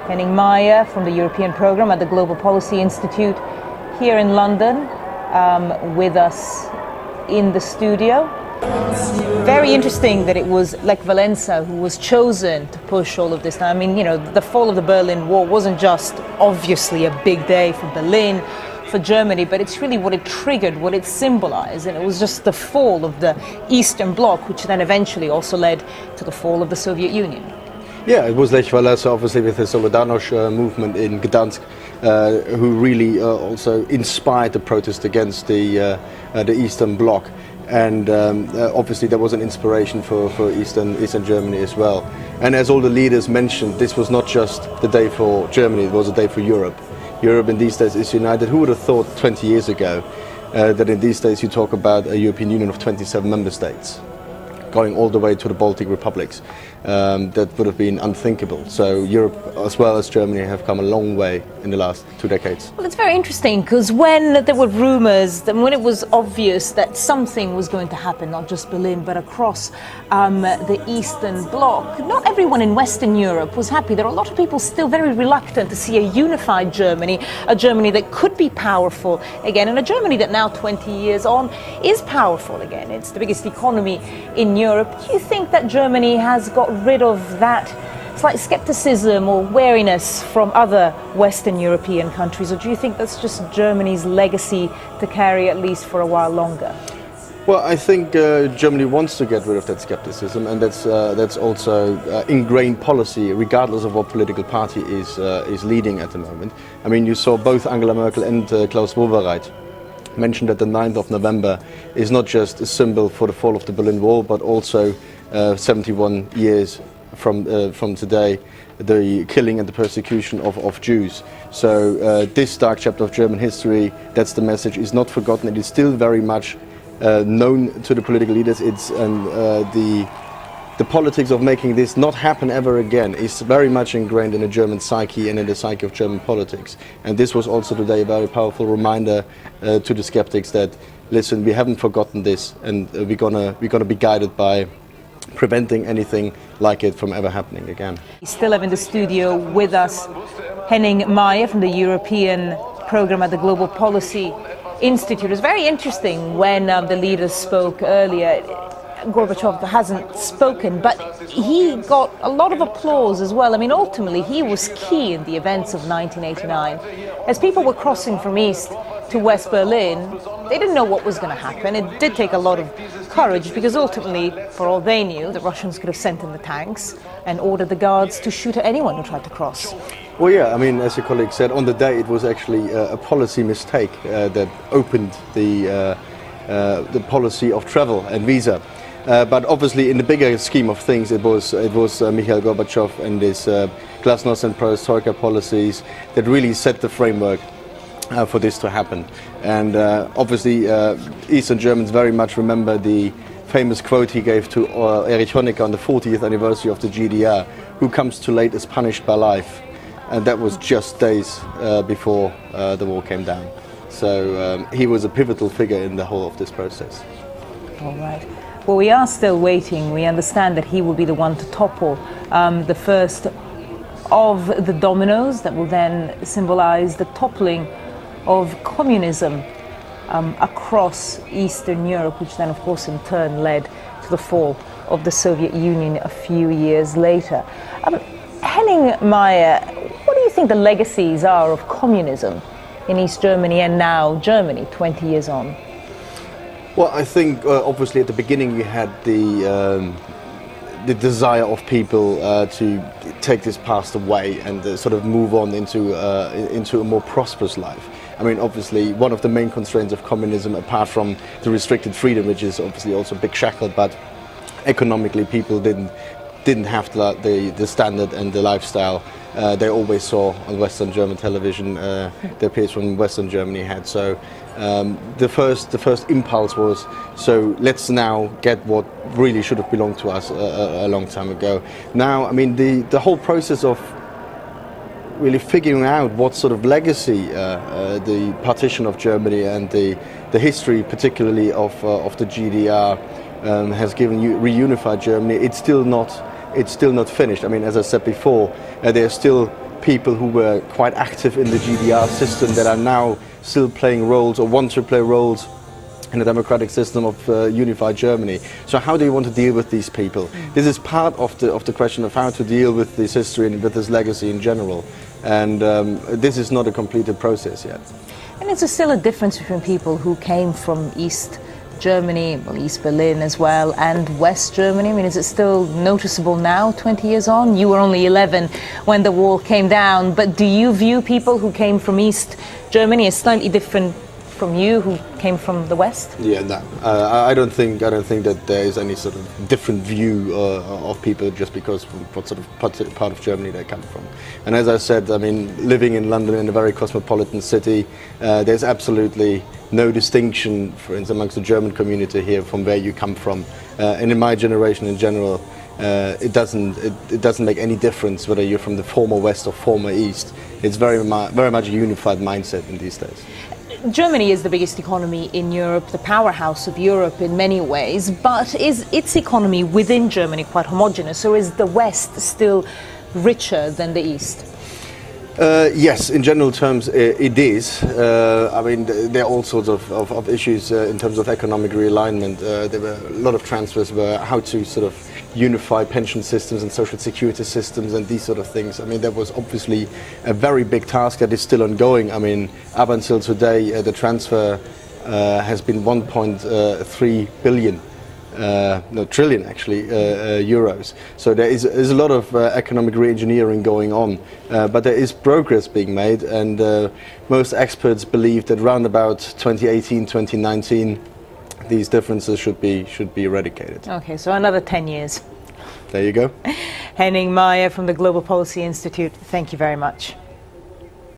Henning Meyer from the European Programme at the Global Policy Institute here in London with us in the studio. Very interesting that it was Lech Walesa who was chosen to push all of this. I mean, you know, the fall of the Berlin Wall wasn't just obviously a big day for Berlin, for Germany, but it's really what it triggered, what it symbolized, and it was just the fall of the Eastern Bloc, which then eventually also led to the fall of the Soviet Union. Yeah, it was Lech Walesa, obviously, with the Solidarność movement in Gdansk, who really also inspired the protest against the Eastern Bloc. And obviously there was an inspiration for Eastern Germany as well. And as all the leaders mentioned, this was not just the day for Germany, it was a day for Europe. Europe in these days is united. Who would have thought 20 years ago that in these days you talk about a European Union of 27 member states, going all the way to the Baltic republics? That would have been unthinkable. So Europe as well as Germany have come a long way in the last 2 decades. Well, it's very interesting because when there were rumors, when it was obvious that something was going to happen, not just Berlin, but across the Eastern Bloc, not everyone in Western Europe was happy. There are a lot of people still very reluctant to see a unified Germany, a Germany that could be powerful again, and a Germany that now 20 years on is powerful again. It's the biggest economy in Europe. Do you think that Germany has got rid of that slight skepticism or wariness from other Western European countries, or do you think that's just Germany's legacy to carry at least for a while longer? Well, I think Germany wants to get rid of that skepticism, and that's also ingrained policy, regardless of what political party is leading at the moment. I mean, you saw both Angela Merkel and Klaus Wowereit mentioned that the 9th of November is not just a symbol for the fall of the Berlin Wall, but also 71 years from today, the killing and the persecution of Jews. So this dark chapter of German history, that's the message, is not forgotten. It is still very much known to the political leaders. It's the politics of making this not happen ever again is very much ingrained in the German psyche and in the psyche of German politics. And this was also today a very powerful reminder to the skeptics that, listen, we haven't forgotten this, and we're gonna be guided by preventing anything like it from ever happening again. We still have in the studio with us Henning Meyer from the European Programme at the Global Policy Institute. It was very interesting when the leaders spoke earlier. Gorbachev hasn't spoken, but he got a lot of applause as well. I mean, ultimately, he was key in the events of 1989. As people were crossing from East to West Berlin, they didn't know what was going to happen. It did take a lot of courage because ultimately, for all they knew, the Russians could have sent in the tanks and ordered the guards to shoot at anyone who tried to cross. Well, yeah, I mean, as your colleague said, on the day it was actually a policy mistake that opened the policy of travel and visa. But obviously, in the bigger scheme of things, it was Mikhail Gorbachev and his glasnost and perestroika policies that really set the framework for this to happen. And obviously, Eastern Germans very much remember the famous quote he gave to Erich Honecker on the 40th anniversary of the GDR: "Who comes too late is punished by life." And that was just days before the wall came down. So he was a pivotal figure in the whole of this process. All right. Well, we are still waiting. We understand that he will be the one to topple the first of the dominoes that will then symbolize the toppling of communism across Eastern Europe, which then, of course, in turn led to the fall of the Soviet Union a few years later. Henning Meyer, what do you think the legacies are of communism in East Germany and now Germany, 20 years on? Well, I think obviously at the beginning you had the desire of people to take this past away and sort of move on into a more prosperous life. I mean, obviously, one of the main constraints of communism, apart from the restricted freedom, which is obviously also a big shackle, but economically people didn't have the standard and the lifestyle they always saw on Western German television, their peers from Western Germany had. So the first impulse was, so let's now get what really should have belonged to us a long time ago. Now, I mean, the whole process of really figuring out what sort of legacy the partition of Germany and the history, particularly of the GDR, has given reunified Germany. It's still not finished. I mean, as I said before, there are still people who were quite active in the GDR system that are now still playing roles or want to play roles in the democratic system of unified Germany. So how do you want to deal with these people? This is part of the question of how to deal with this history and with this legacy in general. And this is not a completed process yet. And it's still a difference between people who came from East Germany, well, East Berlin as well, and West Germany. I mean, is it still noticeable now, 20 years on? You were only 11 when the wall came down, but do you view people who came from East Germany as slightly different from you who came from the West? Yeah, no. I don't think that there is any sort of different view of people just because from what sort of part of Germany they come from. And as I said, I mean, living in London, in a very cosmopolitan city, there's absolutely no distinction, for instance, amongst the German community here from where you come from. And in my generation in general, it doesn't make any difference whether you're from the former West or former East. It's very much a unified mindset in these days. Germany is the biggest economy in Europe, the powerhouse of Europe in many ways, but is its economy within Germany quite homogeneous, or is the West still richer than the East? Yes, in general terms it is. I mean, there are all sorts of issues in terms of economic realignment. There were a lot of transfers where how to sort of unify pension systems and social security systems and these sort of things. I mean, that was obviously a very big task that is still ongoing. I mean, up until today, the transfer has been 1.3 billion. No, trillion actually, euros. So there is a lot of economic re-engineering going on, but there is progress being made, and most experts believe that around about 2018, 2019, these differences should be eradicated. Okay, so another 10 years. There you go. Henning Meyer from the Global Policy Institute, thank you very much.